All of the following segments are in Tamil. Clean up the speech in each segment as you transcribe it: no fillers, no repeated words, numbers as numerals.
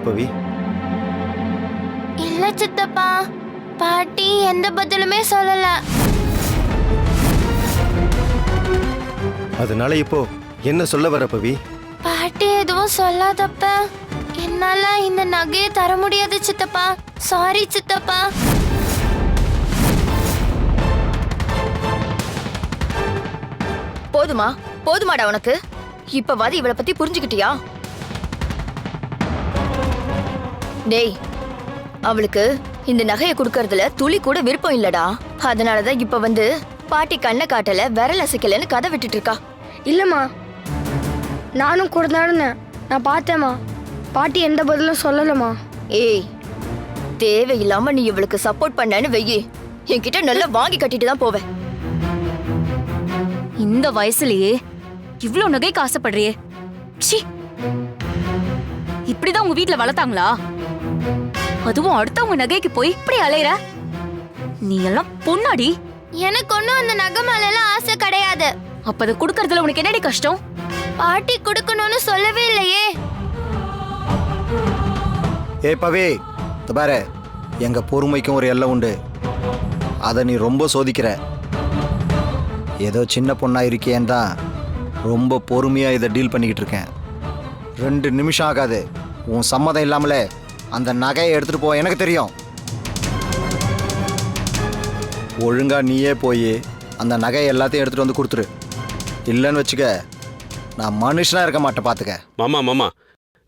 பவி? இல்ல சித்தப்பா, பாட்டி எந்த பதிலுமே சொல்லல. அதனால இப்போ என்ன சொல்ல வர பவி? பாட்டி எதுவும் சொல்லாதப்ப என்னால இந்த நகையை தர முடியாது சித்தப்பா. சாரி சித்தப்பா. போதுமா போதுமாடா உனக்கு? இப்பவாது இவளை பத்தி புரிஞ்சுக்கிட்டியா? டேய், அவளுக்கு இந்த நகையை கொடுக்கறதுல துளி கூட விருப்பம் இல்லடா. அதனாலதான் இப்ப வந்து பாட்டி கண்ணை காட்டல விரல் அசைக்கலன்னு கதை விட்டுட்டு இருக்கா. இல்லம்மா, நானும் கொடுத்தாடுனேன், நான் பார்த்தேம்மா. பாட்டி எந்த பதிலும் சொல்லலம்மா. ஏய், தேவையில்லாம நீ இவளுக்கு சப்போர்ட் பண்ணன்னு வெயி, என்கிட்ட நல்லா வாங்கி கட்டிட்டு தான் போவேன். இந்த வயசுலயே இவ்ளோ நகைக்கு ஆசைப்படுறியே? ச்சீ, இப்படிதான் உங்க வீட்ல வளர்த்தாங்களா? அதுவும் அடுத்தவங்க நகைக்கு போய் இப்படி அலையற? நீ எல்லாம் பொண்ணாடி. எனக்கு ஒண்ணும் அந்த நகை மேல எல்லாம் ஆசை கிடையாது. அப்ப அதை குடுக்கறதுல உனக்கு என்னடி கஷ்டம்? பாட்டி கொடுக்கணும்னு சொல்லவே இல்லையே. ஏ பவி, பாரு, எங்க பொறுமைக்கும் ஒரு எல்லை உண்டு. அதை நீ ரொம்ப சோதிக்கிற. ஏதோ சின்ன பொண்ணா இருக்கேன் தான் ரொம்ப பொறுமையா இதை டீல் பண்ணிக்கிட்டு இருக்கேன். 2 நிமிஷம் ஆகாது, உன் சம்மதம் இல்லாமலே அந்த நகையை எடுத்துட்டு போ. எனக்கு தெரியும். ஒழுங்கா நீயே போய் அந்த நகையை எல்லாத்தையும் எடுத்துட்டு வந்து கொடுத்துரு. இல்லைன்னு வச்சுக்க, நான் மனுஷனா இருக்க மாட்டேன். பார்த்துக்க. மாமா மாமா,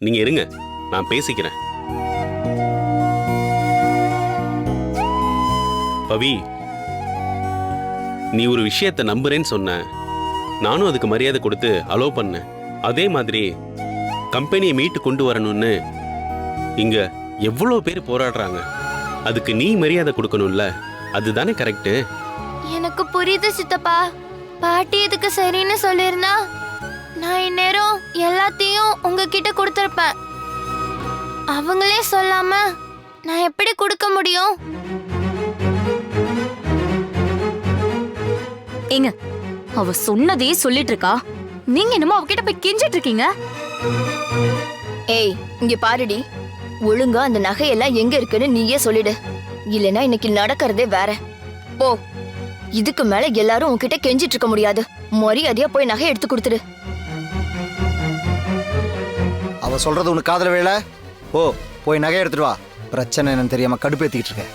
நீங்க இருங்க, நான் பேசிக்கிறேன். பவி, நீ ஒரு விஷயத்தை நம்புறேன்னு சொன்ன, நானும் அதுக்கு மரியாதை கொடுத்து அலோவ் பண்ணேன். அதே மாதிரி கம்பெனியை மீட்டு கொண்டு வரணும்னு இங்க எவ்வளோ பேர் போராடுறாங்க. அதுக்கு நீ மரியாதை கொடுக்கணும்ல, அதுதானே கரெக்டு. எனக்கு புரியுது சித்தப்பா. பாட்டி இதுக்கு சரின்னு சொல்லிருந்தா நான் இந்நேரம் எல்லாத்தையும் உங்ககிட்ட கொடுத்துருப்பேன். அவங்களே சொல்லாம நான் எப்படி கொடுக்க முடியும்? ஏங்க, அவ சொன்னதே சொல்லிட்டு இருக்கா, நீங்க என்னமோ அவகிட்ட போய் கெஞ்சிட்டு இருக்கீங்க. ஏய், இங்க பாருடி, ஒழுங்கா அந்த நகையெல்லாம் எங்க இருக்குன்னு நீயே சொல்லிடு. இல்லைன்னா இன்னைக்கு நடக்கிறதே வேற. போ, இதுக்கு மேல எல்லாரும் உன்கிட்ட கெஞ்சிட்டு இருக்க முடியாது. மரியாதையா போய் நகை எடுத்து கொடுத்துடு. அவ சொல்றது உனக்கு காதல வேலை. ஓ, போய் நகை எடுத்துட்டு வா. பிரச்சனை என்னன்னு தெரியாம கடுப்பேத்திக்கிட்டு இருக்கேன்.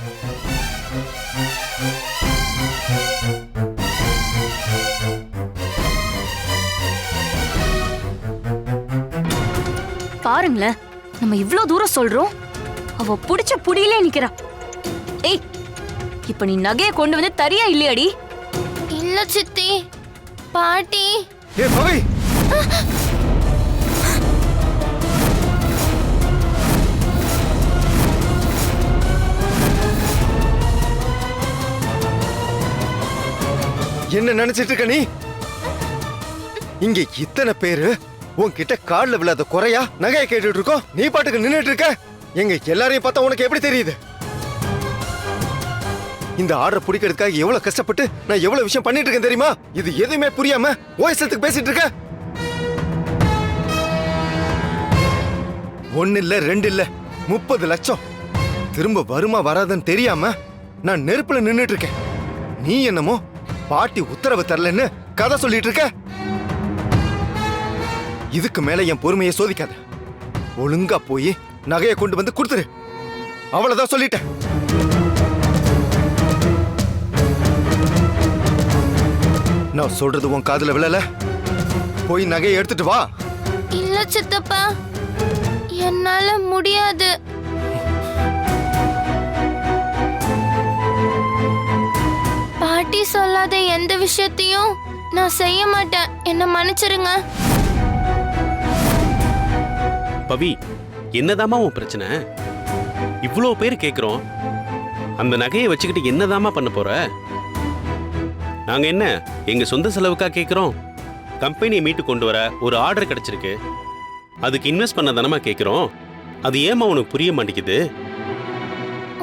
பாருங்களேன், நம்ம இவ்ளோ தூரம் சொல்றோம், அவ புடிச்ச புடியிலே நிக்கிறா. ஏய், இப்ப நீ நகையை கொண்டு வந்து தரியா இல்லையாடி? இல்ல சித்தி, பாட்டி. ஏ பவி, என்ன நினைச்சிட்டு இருக்க நீ? இங்க இத்தனை பேரு உன்கிட்ட கால்ல விழாத குறையா நகையை கேட்டுட்டு இருக்கோம். நீ பாட்டுக்கு நின்னுட்டு இருக்க. எங்க எல்லாரையும் பார்த்தா உனக்கு எப்படி தெரியுது? இந்த ஆர்டர் பிடிக்கிறதுக்காக எவ்வளவு கஷ்டப்பட்டு நான் எவ்வளவு விஷயம் பண்ணிட்டு இருக்கேன் தெரியுமா? இது எதுவுமே புரியாம ஓய்சத்துக்கு பேசிட்டு இருக்க. 1 இல்ல 2 இல்ல 30 லட்சம் திரும்ப வருமா வராதுன்னு தெரியாம நான் நெருப்புல நின்னுட்டு இருக்கேன். நீ என்னமோ பாட்டி உத்தரவு தரலன்னு கதை சொல்லிட்டு இருக்க. இதுக்கு மேல என் பொறுமையை சோதிக்காத. ஒழுங்கா போய் நகையை கொண்டு வந்து கொடுத்துரு. அவ்வளவுதான் சொல்லிட்டேன். நான் சொல்றது உன் காதுல விழல. போய் நகையை எடுத்துட்டு வா. இல்ல சித்தப்பா, என்னால முடியாது. பாட்டி சொல்லாத எந்த விஷயத்தையும் நான் செய்ய மாட்டேன். என்ன மன்னிச்சிருங்க. பவி, என்னதாம்மா உன் பிரச்சனை? இவ்வளோ பேர் கேட்குறோம், அந்த நகையை வச்சுக்கிட்டு என்னதாம்மா பண்ண போற? நாங்க என்ன எங்க சொந்த செலவுக்கா கேட்குறோம்? கம்பெனியை மீட்டு கொண்டு வர ஒரு ஆர்டர் கிடைச்சிருக்கு, அதுக்கு இன்வெஸ்ட் பண்ண தானமா கேட்குறோம். அது ஏமா உனக்கு புரிய மாட்டேங்குது?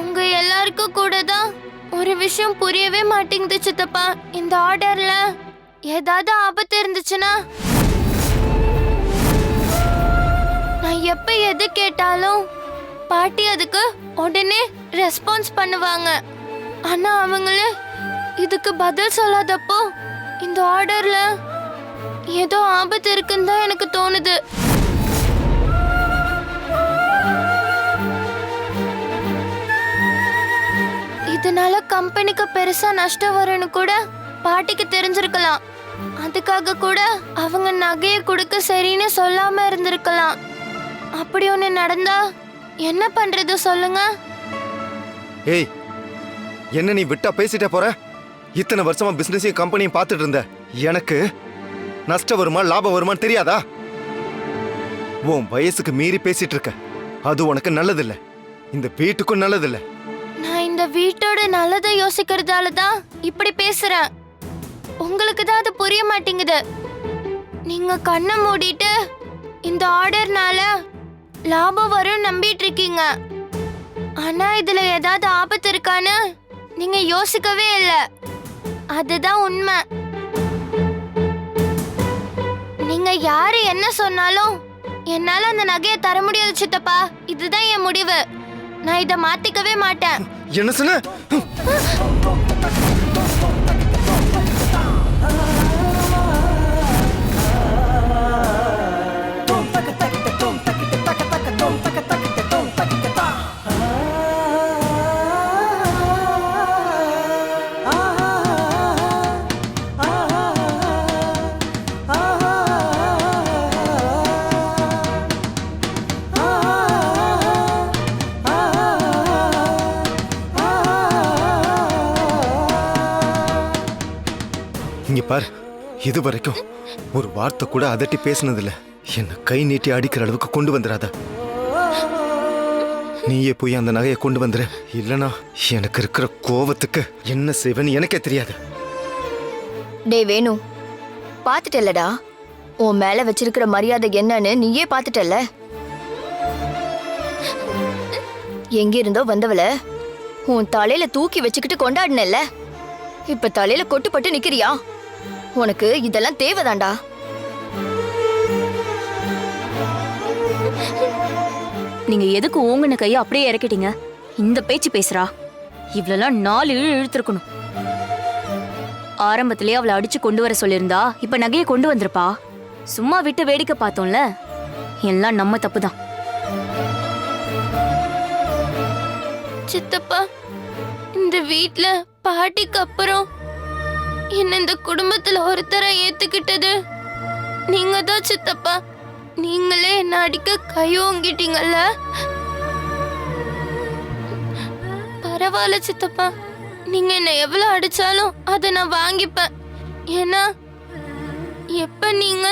உங்க எல்லாருக்கும் கூட தான் ஒரு விஷயம் புரியவே மாட்டேங்குது சித்தப்பா. இந்த ஆர்டர்ல ஏதாவது ஆபத்து இருந்துச்சுன்னா நான் எப்ப எது கேட்டாலும் பாட்டி அதுக்கு உடனே ரெஸ்பான்ஸ் பண்ணுவாங்க. ஆனா அவங்கள இதுக்கு பதில் சொல்லாதப்போ இந்த ஆர்டர்ல ஏதோ ஆபத்து இருக்குன்னு தான் எனக்கு தோணுது. இதனால கம்பெனிக்கு பெருசா நஷ்டம் வரும்னு கூட பாட்டிக்கு தெரிஞ்சிருக்கலாம். அதுக்காக கூட அவங்க நகையை கொடுக்க சரின்னு சொல்லாம இருந்திருக்கலாம். அப்படி ஒண்ணு நடந்தா என்ன பண்றது சொல்லுங்க? ஏய், என்ன நீ விட்டா பேசிட்டே போற? இத்தனை வருஷமா பிசினஸையும் கம்பெனியும் பார்த்துட்டு இருந்த எனக்கு நஷ்டம் வருமா லாபம் வருமான்னு தெரியாதா? உன் வயசுக்கு மீறி பேசிட்டு இருக்க. அது உனக்கு நல்லதில்ல, இந்த வீட்டுக்கும் நல்லதில்ல. நான் இந்த வீட்டோட நல்லதை யோசிக்கிறதால தான் இப்படி பேசுறேன். உங்களுக்கு தான் அது புரிய மாட்டேங்குது. நீங்க கண்ணை மூடிட்டு இந்த ஆர்டர்னால லாபம் வரும் நம்பிட்டு இருக்கீங்க. ஆனா இதுல ஏதாவது ஆபத்து இருக்கான்னு நீங்க யோசிக்கவே இல்லை. அதுதான் உண்மை. நீங்க யாரு என்ன சொன்னாலும் என்னால அந்த நகையை தர முடியாது சித்தப்பா. இதுதான் என் முடிவு. நான் இதை மாத்திக்கவே மாட்டேன். என்ன சொன்ன? இங்க பாரு, இது வரைக்கும் ஒரு வார்த்தை கூட அதட்டி பேசினதில்ல. என்ன கை நீட்டி அடிக்கிற அளவுக்கு கொண்டு வந்துடாத. நீயே போய் அந்த நகையை கொண்டு வந்துரு. இல்லனா எனக்கு இருக்கிற கோவத்துக்கு என்ன செய்வேன்னு எனக்கே தெரியாது. டேய் வேணு, பாத்துட்டல்லடா உன் மேல வச்சிருக்கிற மரியாதை என்னன்னு நீயே பாத்துட்டல்ல. எங்க இருந்தோ வந்தவள உன் தலையில தூக்கி வச்சுக்கிட்டு கொண்டாடினல்ல. இப்ப தலையில கொட்டுப்பட்டு நிக்கிறியா? உனக்கு இதெல்லாம் தேவைதான்டா. நீங்க எதுக்கு ஓங்குன கைய அப்படியே இறக்கிட்டீங்க? இந்த பேச்சு பேசுறா. இவ்வளெல்லாம் 4 இழு இழுத்திருக்கணும். ஆரம்பத்திலேயே அவளை அடிச்சு கொண்டு வர சொல்லியிருந்தா இப்ப நகையை கொண்டு வந்திருப்பா. சும்மா விட்டு வேடிக்கை பார்த்தோம்ல. எல்லாம் நம்ம தப்பு தான். சித்தப்பா, இந்த வீட்ல பாட்டிக்கு அப்புறம் என்ன இந்த குடும்பத்துல ஒருத்தரை ஏத்துக்கிட்டது நீங்க தான் சித்தப்பா. நீங்களே என்ன அடிக்க கை ஓங்கிட்டீங்கல்ல. பரவாயில்ல சித்தப்பா, நீங்க என்ன எவ்வளவு அடிச்சாலும் அதை நான் வாங்கிப்பேன். ஏன்னா எப்ப நீங்க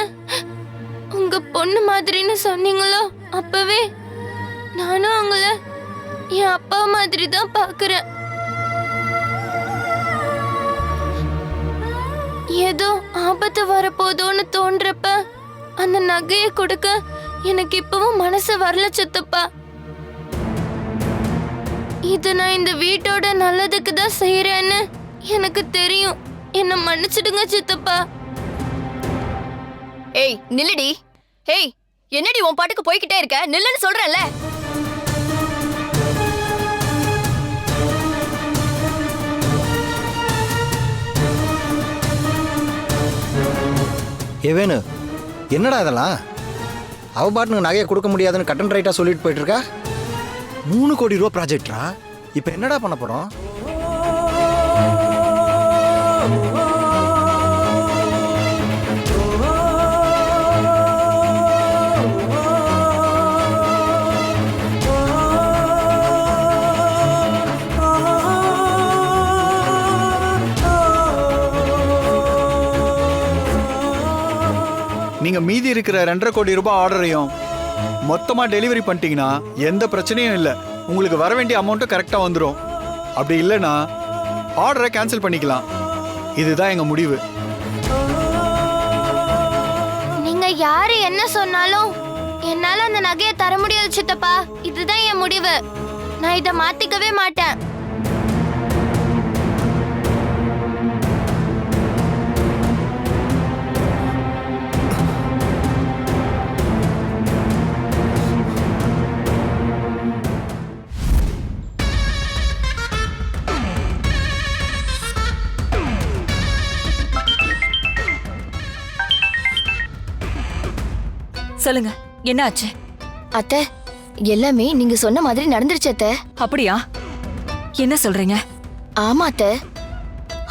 உங்க பொண்ணு மாதிரின்னு சொன்னீங்களோ அப்பவே நானும் உங்களை என் அப்பா மாதிரி தான் பாக்குறேன். ஏதோ ஆபத்து வரப்போதோன்னு தோன்றப்ப அந்த நகையை கொடுக்க எனக்கு இப்பவும் மனசு வரல சித்தப்பா. இது நான் இந்த வீட்டோட நல்லதுக்கு தான் செய்யறேன்னு எனக்கு தெரியும். என்ன மன்னிச்சிடுங்க சித்தப்பா. ஏய் நில்லுடி. ஏய், என்னடி உன் பாட்டுக்கு போய்கிட்டே இருக்க? நில்லுன்னு சொல்றேன்ல. ஏவேனு, என்னடா இதெல்லாம்? அவ பாட்டுக்கு நகையை கொடுக்க முடியாதுன்னு கட்டன் ரைட்டா சொல்லிட்டு போயிட்டு இருக்கா. 3 கோடி ரூபா ப்ராஜெக்டா? இப்போ என்னடா பண்ண போறோம்? நீங்க மீதி இருக்கிற 2.5 கோடி ரூபாய் ஆர்டரையும் மொத்தமா டெலிவரி பண்ணிட்டீங்கன்னா எந்த பிரச்சனையும் இல்லை. உங்களுக்கு வர வேண்டிய அமௌண்ட்டும் கரெக்டா வந்துடும். அப்படி இல்லைன்னா ஆர்டரை கேன்சல் பண்ணிக்கலாம். இதுதான் எங்க முடிவு. நீங்க யாரு என்ன சொன்னாலும் என்னால அந்த நகையை தர முடியாது சித்தப்பா. இதுதான் என் முடிவு. நான் இதை மாத்திக்கவே மாட்டேன். சொல்லுங்க என்ன ஆச்சு? அத்தை எல்லாமே நீங்க சொன்ன மாதிரி நடந்துருச்சு அத்தை. அப்படியா? என்ன சொல்றீங்க? ஆமா அத்தை,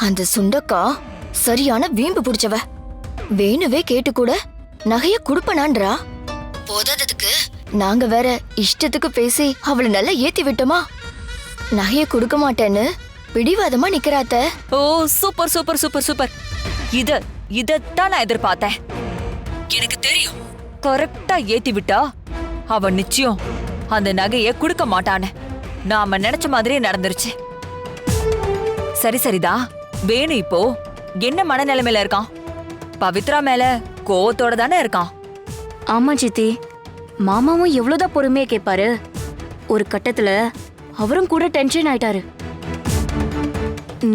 அந்த சுண்டக்கா சரியான வீம்பு பிடிச்சவ. வேணுவே கேட்டு கூட நகைய குடுப்பனான்றா. போதாததுக்கு நாங்க வேற இஷ்டத்துக்கு பேசி அவளை நல்லா ஏத்தி விட்டோமா, நகைய கொடுக்க மாட்டேன்னு பிடிவாதமா நிக்கிறாத்த. ஓ சூப்பர் சூப்பர் சூப்பர் சூப்பர். இதத்தான் நான் எதிர்பார்த்தேன். எனக்கு தெரியும், கரெக்டா ஏத்தி விட்டா அவ நிச்சயம் அந்த நகைய கொடுக்க மாட்டான்னு. நாம நினைச்ச மாதிரியே நடந்துருச்சு. சரி சரிதா, வேணு இப்போ என்ன மனநிலைமையில இருக்கான்? பவித்ரா மேல கோவத்தோட தானே இருக்கான். ஆமா சித்தி, மாமாவும் எவ்வளவுதான் பொறுமையா கேட்பாரு. ஒரு கட்டத்துல அவரும் கூட டென்ஷன் ஆயிட்டாரு.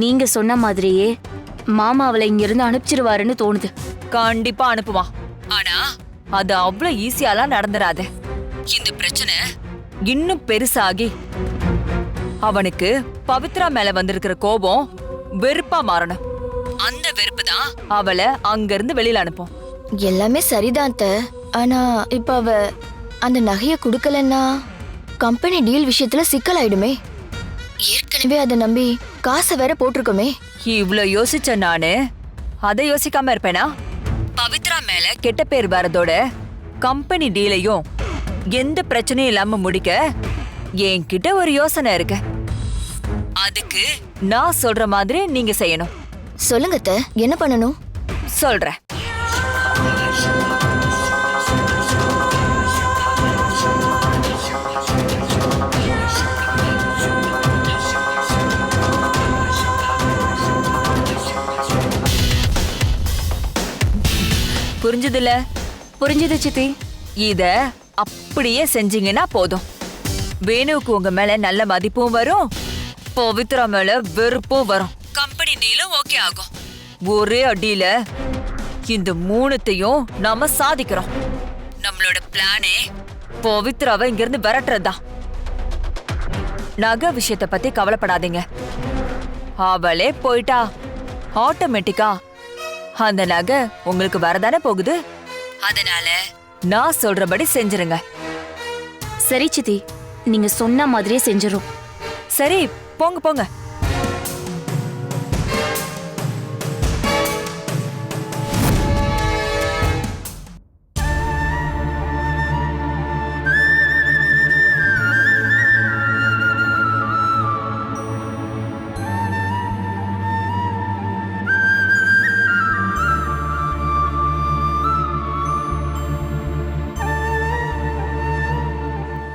நீங்க சொன்ன மாதிரியே மாமா அவளை இங்க இருந்து அனுப்பிச்சிருவாருன்னு தோணுது. கண்டிப்பா அனுப்புவான். ஆனா அது அவ்வளவு ஈஸியாலாம் நடந்துராது. இந்த பிரச்சனை இன்னும் பெருசாகி அவனுக்கு பவித்ரா மேல வந்திருக்கிற கோபம் வெறுப்பா மாறணும். அந்த வெறுப்பு தான் அவளை அங்கிருந்து வெளியில அனுப்பும். எல்லாமே சரிதான் அத்தை. ஆனா இப்ப அவ அந்த நகைய குடுக்கலன்னா கம்பெனி டீல் விஷயத்துல சிக்கலாயிடுமே. ஏற்கனவே அதை நம்பி காசை வேற போட்டிருக்கோமே. இவ்ளோ யோசிச்ச நானு அதை யோசிக்காம இருப்பேனா? பவித்ரா மேல கெட்ட பேர் வரதோட கம்பெனி டீலையும் எந்த பிரச்சனையும் இல்லாம முடிக்க என்கிட்ட ஒரு யோசனை இருக்கு. அதுக்கு நான் சொல்ற மாதிரி நீங்க செய்யணும். சொல்லுங்க அத்தை, என்ன பண்ணணும்? சொல்றேன். புரிஞ்சதுல? புரிஞ்சுது சித்தி. இத அப்படியே செஞ்சீங்கன்னா போதும். வேணுவுக்கு உங்க மேல நல்ல மதிப்பும் வரும், பவித்ரா மேல வெறுப்பும் வரும். கம்பெனி டீலும் ஓகே ஆகும். ஒரே அடியில இந்த மூணுத்தையும் நாம சாதிக்கிறோம். நம்மளோட பிளானே பவித்ராவை இங்க இருந்து விரட்டுறதுதான். நகை விஷயத்த பத்தி கவலைப்படாதீங்க. அவளே போயிட்டா ஆட்டோமேட்டிக்கா அந்த நகை உங்களுக்கு வரதானே போகுது. அதனால நான் சொல்றபடி செஞ்சிருங்க. சரி சித்தி, நீங்க சொன்ன மாதிரியே செஞ்சிரும். சரி போங்க போங்க.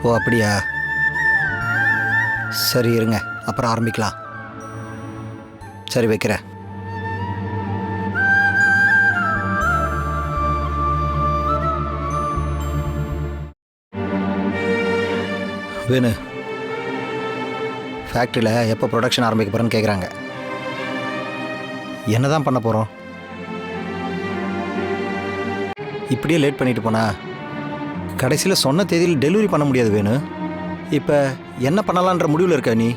ஓ அப்படியா? சரி இருங்க, அப்புறம் ஆரம்பிக்கலாம். சரி வைக்கிறேன். வேணு, ஃபேக்ட்ரியில் எப்போ ப்ரொடக்ஷன் ஆரம்பிக்க போகிறேன்னு கேட்குறாங்க. என்ன தான் பண்ண போகிறோம்? இப்படியே லேட் பண்ணிட்டு போனா கடைசியில் சொன்ன தேதியில் டெலிவரி பண்ண முடியாது வேணு. இப்போ என்ன பண்ணலான்ற முடிவில் இருக்க நீ?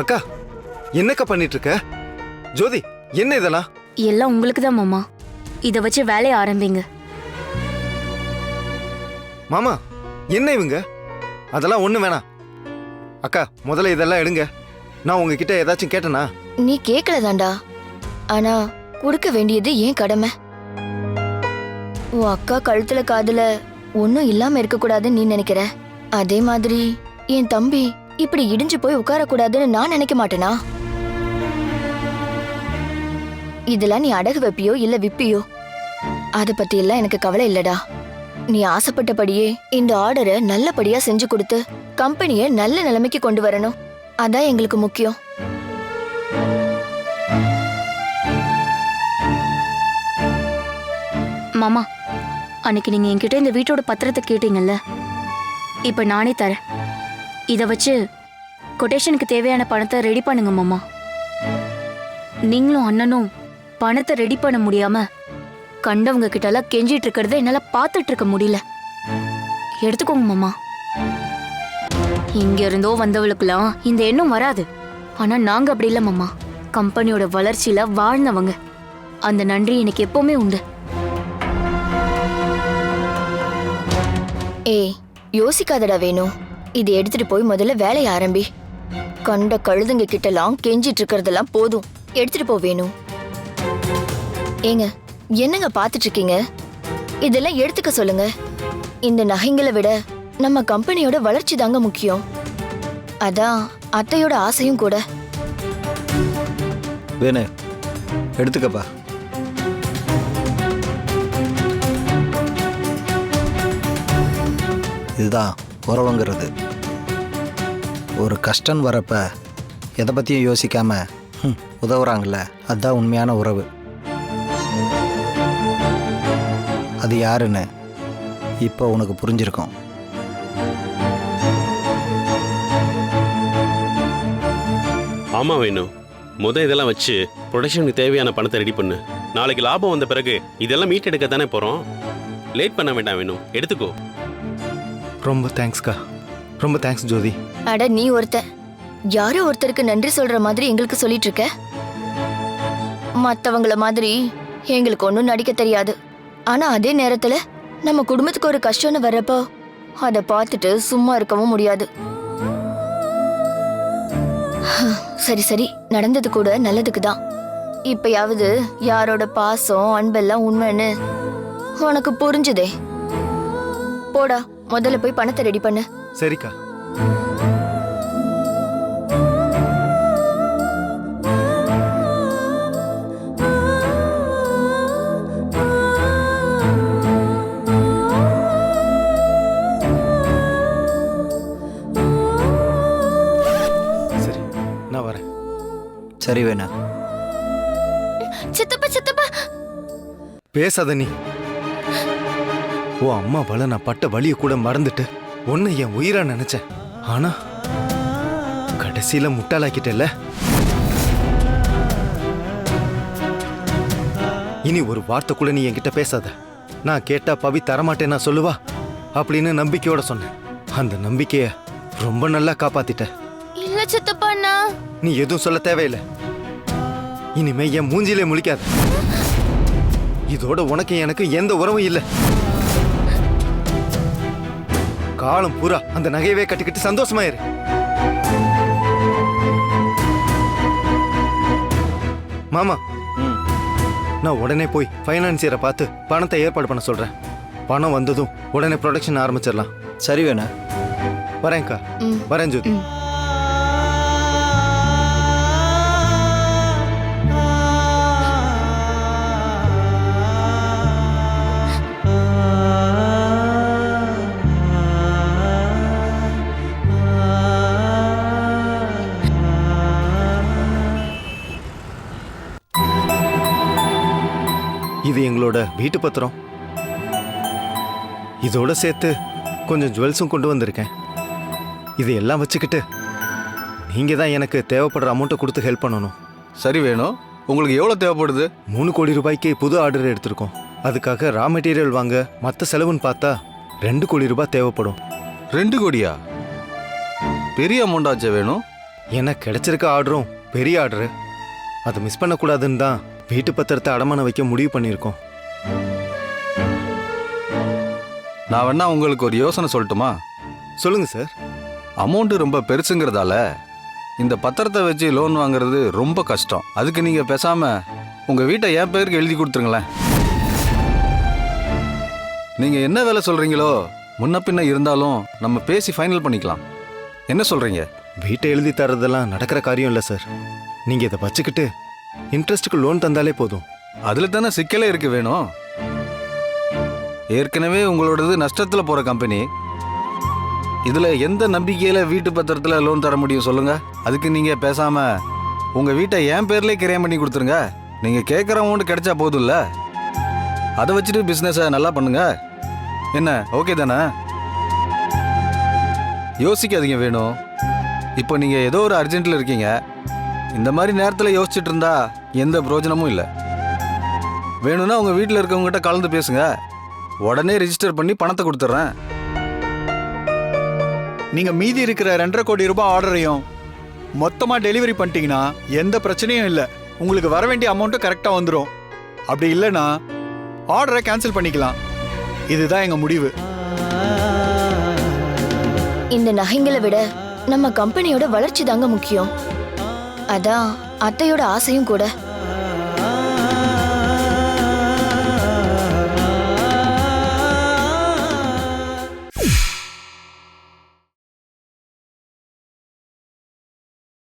அக்கா, என்னக்கா பண்ணிட்டு இருக்க? ஜோதி, என்ன இதெல்லாம்? எல்லாம் உங்களுக்கு தான் மாமா. இத வச்சு வேலையை ஆரம்பிங்க. மாமா, என்ன இவங்க? அதெல்லாம் ஒண்ணு வேணாம். அக்கா, முதல்ல இதெல்லாம் எடுங்க. நான் உங்ககிட்ட ஏதாச்சும் கேட்டேனா? நீ கேக்கலதாண்டா, ஆனா கொடுக்க வேண்டியது ஏன் கடமை. உன் அக்கா கழுத்துல காதுல ஒன்னும் இல்லாம இருக்க கூடாதுன்னு நீ நினைக்கிற. அதே மாதிரி என் தம்பி இப்படி இடிஞ்சு போய் உட்கார கூடாதுன்னு நான் நினைக்க மாட்டேனா? இதெல்லாம் நீ அடகு வைப்பியோ இல்ல விப்பியோ, அத பத்தி எல்லாம் எனக்கு கவலை இல்லடா. நீ ஆசைப்பட்டபடியே இந்த ஆர்டரை நல்லபடியா செஞ்சு கொடுத்து கம்பெனிய நல்ல நிலைமைக்கு கொண்டு வரணும். அதான் எங்களுக்கு முக்கியம். மாமா, அன்னைக்கு நீங்க என்கிட்ட இந்த வீட்டோட பத்திரத்தை கேட்டீங்கல்ல, இப்ப நானே தரேன். இத வச்சு கொட்டேஷனுக்கு தேவையான பணத்தை ரெடி பண்ணுங்க மாமா. நீங்களும் அண்ணனும் பணத்தை ரெடி பண்ண முடியாம கண்டவங்க கிட்ட எல்லாம் கெஞ்சிட்டு இருக்கிறத என்னால பார்த்துட்டு இருக்க முடியல. எடுத்துக்கோங்க மாமா. இங்க இருந்தோ வந்தவளுக்குலாம் இந்த எண்ணம் வராது. ஆனா நாங்க அப்படி இல்ல மாமா. கம்பெனியோட வளர்ச்சியில வாழ்ந்தவங்க. அந்த நன்றி எனக்கு எப்பவுமே உண்டு. ஏய், யோசிக்காதடா வேணும். இதை எடுத்துட்டு போய் முதல்ல வேலையை ஆரம்பி. கண்ட கழுதுங்க கிட்டலாம் கெஞ்சிட்டு இருக்கிறதெல்லாம் போதும். எடுத்துட்டு போ வேணும். ஏங்க, என்னங்க பாத்துட்டு இருக்கீங்க? இதெல்லாம் எடுத்துக்க சொல்லுங்க. இந்த நகைங்களை விட நம்ம கம்பெனியோட வளர்ச்சி தாங்க முக்கியம். அதான் அத்தையோட ஆசையும் கூட. வேணு, எடுத்துக்கப்பா. இதுதான் உறவுங்கிறது. ஒரு கஷ்டம் வரப்ப எதை பற்றியும் யோசிக்காம உதவுறாங்கல்ல, அதுதான் உண்மையான உறவு. அது யாருன்னு இப்போ உனக்கு புரிஞ்சிருக்கும். ஆமா வேணும், இதெல்லாம் வச்சு ப்ரொடக்ஷனுக்கு தேவையான பணத்தை ரெடி பண்ணு. நாளைக்கு லாபம் வந்த பிறகு இதெல்லாம் மீட் எடுக்க தானே போறோம். லேட் பண்ண வேண்டாம் வேணும், எடுத்துக்கோ. ரொம்ப தேங்க்ஸ்க்கா. ரொம்ப தேங்க்ஸ் ஜோதி. அட, நீ ஒருத்தன் யாரோ ஒருத்தருக்கு நன்றி சொல்ற மாதிரி எங்களுக்கு சொல்லிட்டு இருக்க. மத்தவங்கள மாதிரி எங்களுக்கு ஒன்றும் நடிக்க தெரியாது. ஆனா அதே நேரத்துல நம்ம குடும்பத்துக்கு ஒரு கஷ்டம்னு வர்றப்போ அதை பார்த்துட்டு சும்மா இருக்கவும் முடியாது. சரி சரி, நடந்தது கூட நல்லதுக்கு தான். இப்பயாவது யாரோட பாசம் அன்பெல்லாம் உண்மைன்னு உனக்கு புரிஞ்சுதே. போடா, முதல்ல போய் பணத்தை ரெடி பண்ணு. சரிக்கா. சரி, நான் வரேன். சரி வேணு. சித்தப்பா சித்தப்பா, பேசாத நீ. ஓ அம்மா வள நான் பட்ட வலிய கூட மறந்துட்டு உன்னை என் உயிரா நினைச்சேன். ஆனா கடைசியில முட்டாளாக்கிட்டல. இனி ஒரு வார்த்தை கூட நீ என்கிட்ட பேசாத. நான் கேட்டா பவி தரமாட்டேன்னா சொல்லுவா அப்படின்னு நம்பிக்கையோட சொன்னேன். அந்த நம்பிக்கைய ரொம்ப நல்லா காப்பாத்திட்ட. இல்ல சித்தப்பா, நான் நீ எதுவும் சொல்ல தேவையில்லை. இனிமே என் மூஞ்சிலே முழிக்காத. இதோட உனக்கு எனக்கு எந்த உறவும் இல்லை. காலம் பூரா அந்த நகையவே கட்டிக்கிட்டு சந்தோஷமாயிரு. மாமா, நான் உடனே போய் ஃபைனான்சியரை பார்த்து பணத்தை ஏற்பாடு பண்ண சொல்றேன். பணம் வந்ததும் உடனே ப்ரொடக்ஷன் ஆரம்பிச்சிடலாம். சரி வேணு. வரேன்க்கா. வரேன் ஜோதி. இது எங்களோட வீட்டு பத்திரம். இதோட சேர்த்து கொஞ்சம் ஜுவல்ஸும் கொண்டு வந்திருக்கேன். இதையெல்லாம் வச்சுக்கிட்டு நீங்க தான் எனக்கு தேவைப்படுற அமௌண்ட்டை கொடுத்து ஹெல்ப் பண்ணணும். சரி வேணும். உங்களுக்கு எவ்வளோ தேவைப்படுது? 3 கோடி ரூபாய்க்கு புது ஆர்டர் எடுத்திருக்கோம். அதுக்காக ரா மெட்டீரியல் வாங்க மற்ற செலவுன்னு பார்த்தா 2 கோடி ரூபாய் தேவைப்படும். 2 கோடியா? பெரிய அமௌண்டாச்சே வேணும். எனக்கு கிடைச்சிருக்க ஆர்டரும் பெரிய ஆர்டரு. அதை மிஸ் பண்ணக்கூடாதுன்னு தான் வீட்டு பத்திரத்தை அடமானம் வைக்க முடிவு பண்ணியிருக்கோம். நான் வேணா உங்களுக்கு ஒரு யோசனை சொல்லட்டுமா? சொல்லுங்க சார். அமௌண்ட்டு ரொம்ப பெருசுங்கிறதால இந்த பத்திரத்தை வச்சு லோன் வாங்குறது ரொம்ப கஷ்டம். அதுக்கு நீங்க பேசாம உங்க வீட்டை என் பேருக்கு எழுதி கொடுத்துருங்களேன். நீங்க என்ன வேலை சொல்றீங்களோ முன்ன பின்ன இருந்தாலும் நம்ம பேசி ஃபைனல் பண்ணிக்கலாம். என்ன சொல்றீங்க? வீட்டை எழுதி தர்றதெல்லாம் நடக்கிற காரியம் இல்லை சார். நீங்க இதை வச்சுக்கிட்டு இன்ட்ரெஸ்ட்டுக்கு லோன் தந்தாலே போதும். அதுல தானே சிக்கலே இருக்கு வேணும். ஏற்கனவே உங்களோடது நஷ்டத்துல போற கம்பெனி. இதுல எந்த நம்பிக்கையில வீட்டு பத்திரத்துல லோன் தர முடியும் சொல்லுங்க? அதுக்கு நீங்க பேசாம உங்க வீட்டை என் பேர்லயே கிரையம் பண்ணி கொடுத்துருங்க. நீங்க கேட்குற அமௌண்ட் கிடைச்சா போதும்ல. அதை வச்சுட்டு பிசினஸை நல்லா பண்ணுங்க. என்ன ஓகே தானே? யோசிக்காதீங்க வேணும். இப்போ நீங்கள் ஏதோ ஒரு அர்ஜென்ட்டில் இருக்கீங்க. இந்த மாதிரி நேரத்தில் யோசிச்சுட்டு இருந்தா எந்த பிரயோஜனமும் இல்லை. வேணும்னா உங்கள் வீட்டில் இருக்கவங்ககிட்ட கலந்து பேசுங்க. உடனே ரெஜிஸ்டர் பண்ணி பணத்தை கொடுத்துட்றேன். நீங்க மீதி இருக்கிற 2.5 கோடி ரூபாய் ஆர்டரையும் மொத்தமா டெலிவரி பண்ணிட்டீங்கன்னா எந்த பிரச்சனையும் இல்லை. உங்களுக்கு வர வேண்டிய அமௌண்ட்டும் கரெக்டா வந்துடும். அப்படி இல்லைன்னா ஆர்டரை கேன்சல் பண்ணிக்கலாம். இதுதான் எங்க முடிவு. இந்த நகைங்களை விட நம்ம கம்பெனியோட வளர்ச்சி தாங்க முக்கியம். அதான் அத்தையோட ஆசையும் கூட.